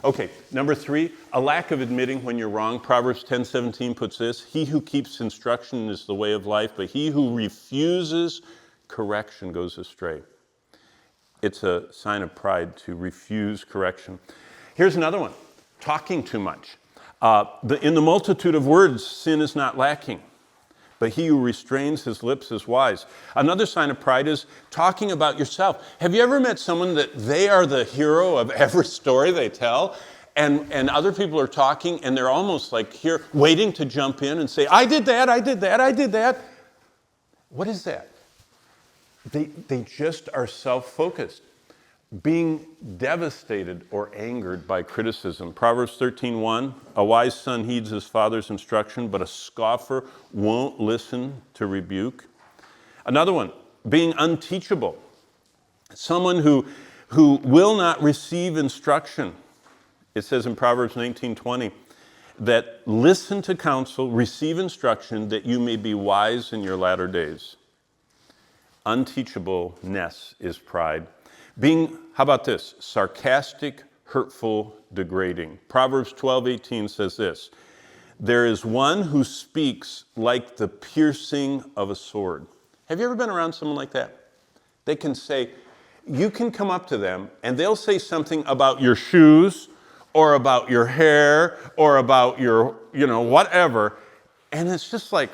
Okay, number 3, a lack of admitting when you're wrong. Proverbs 10:17 puts this: he who keeps instruction is the way of life, but he who refuses correction goes astray. It's a sign of pride to refuse correction. Here's another one: talking too much. In the multitude of words, sin is not lacking, but he who restrains his lips is wise. Another sign of pride is talking about yourself. Have you ever met someone that they are the hero of every story they tell, and other people are talking, and they're almost like here, waiting to jump in and say, I did that, I did that, I did that. What is that? They just are self-focused, being devastated or angered by criticism. Proverbs 13:1, a wise son heeds his father's instruction, but a scoffer won't listen to rebuke. Another one, being unteachable. Someone who will not receive instruction. It says in Proverbs 19:20 that listen to counsel, receive instruction, that you may be wise in your latter days. Unteachableness is pride. Being, how about this? Sarcastic, hurtful, degrading. Proverbs 12:18 says this: there is one who speaks like the piercing of a sword. Have you ever been around someone like that? They can say, you can come up to them and they'll say something about your shoes or about your hair or about your, whatever. And it's just like,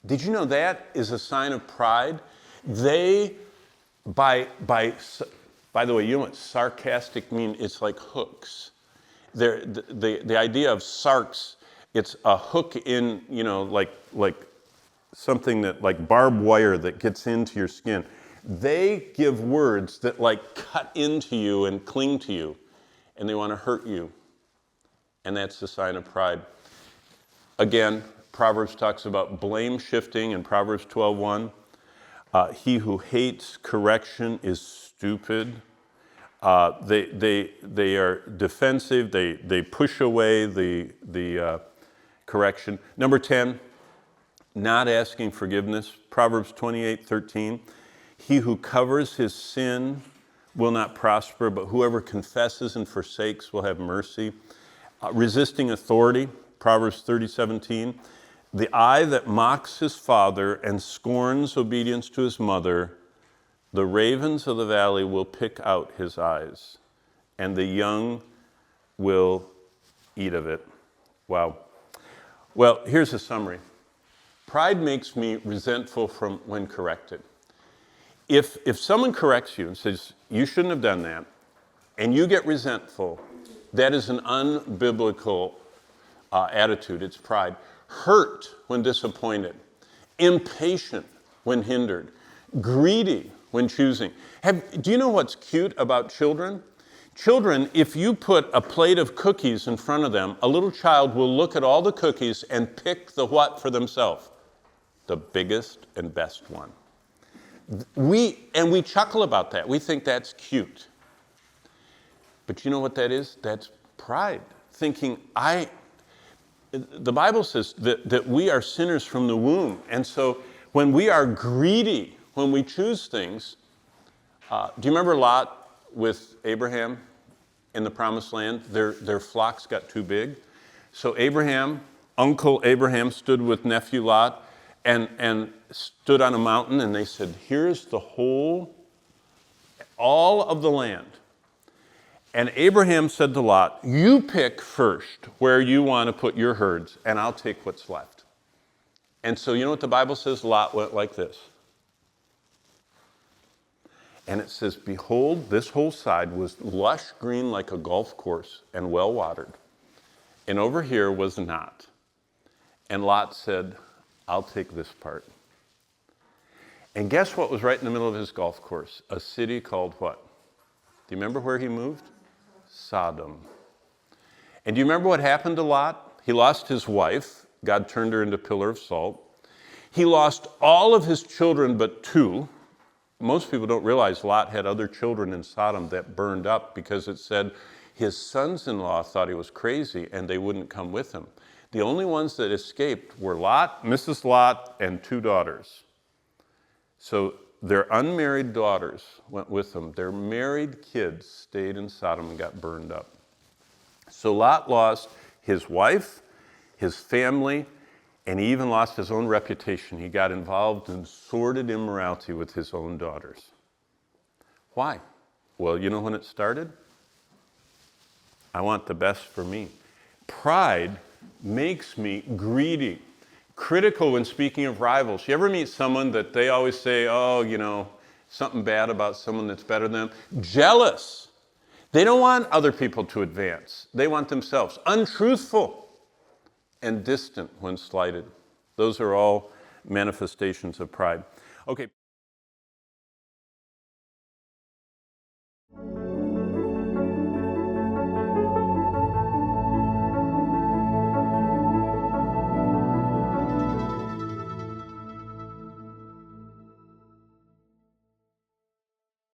did you know that is a sign of pride? By the way, you know what sarcastic means? It's like hooks. The idea of sarks, it's a hook in, like something that, like barbed wire that gets into your skin. They give words that like cut into you and cling to you, and they want to hurt you. And that's the sign of pride. Again, Proverbs talks about blame shifting in Proverbs 12:1. He who hates correction is stupid. They are defensive. They push away the correction. Number 10, not asking forgiveness. Proverbs 28:13. He who covers his sin will not prosper, but whoever confesses and forsakes will have mercy. Resisting authority. Proverbs 30:17. The eye that mocks his father and scorns obedience to his mother, the ravens of the valley will pick out his eyes, and the young will eat of it. Wow. Well, here's a summary. Pride makes me resentful from when corrected. If someone corrects you and says, you shouldn't have done that, and you get resentful, that is an unbiblical attitude. It's pride. Hurt when disappointed, impatient when hindered, greedy when choosing. Do you know what's cute about children? Children, if you put a plate of cookies in front of them, a little child will look at all the cookies and pick the what for themselves? The biggest and best one. We chuckle about that. We think that's cute. But you know what that is? That's pride. Thinking, the Bible says that we are sinners from the womb. And so when we are greedy, when we choose things, do you remember Lot with Abraham in the promised land? Their flocks got too big. So Uncle Abraham stood with nephew Lot and stood on a mountain, and they said, here's all of the land. And Abraham said to Lot, you pick first where you want to put your herds, and I'll take what's left. And so you know what the Bible says? Lot went like this. And it says, behold, this whole side was lush green like a golf course and well watered. And over here was not. And Lot said, I'll take this part. And guess what was right in the middle of his golf course? A city called what? Do you remember where he moved? Sodom. And do you remember what happened to Lot? He lost his wife. God turned her into a pillar of salt. He lost all of his children but 2. Most people don't realize Lot had other children in Sodom that burned up because it said his sons-in-law thought he was crazy and they wouldn't come with him. The only ones that escaped were Lot, Mrs. Lot, and 2 daughters. So Their unmarried daughters went with them. Their married kids stayed in Sodom and got burned up. So Lot lost his wife, his family, and he even lost his own reputation. He got involved in sordid immorality with his own daughters. Why? Well, you know when it started? I want the best for me. Pride makes me greedy, critical when speaking of rivals. You ever meet someone that they always say, oh, you know, something bad about someone that's better than them? Jealous. They don't want other people to advance. They want themselves. Untruthful and distant when slighted. Those are all manifestations of pride. Okay.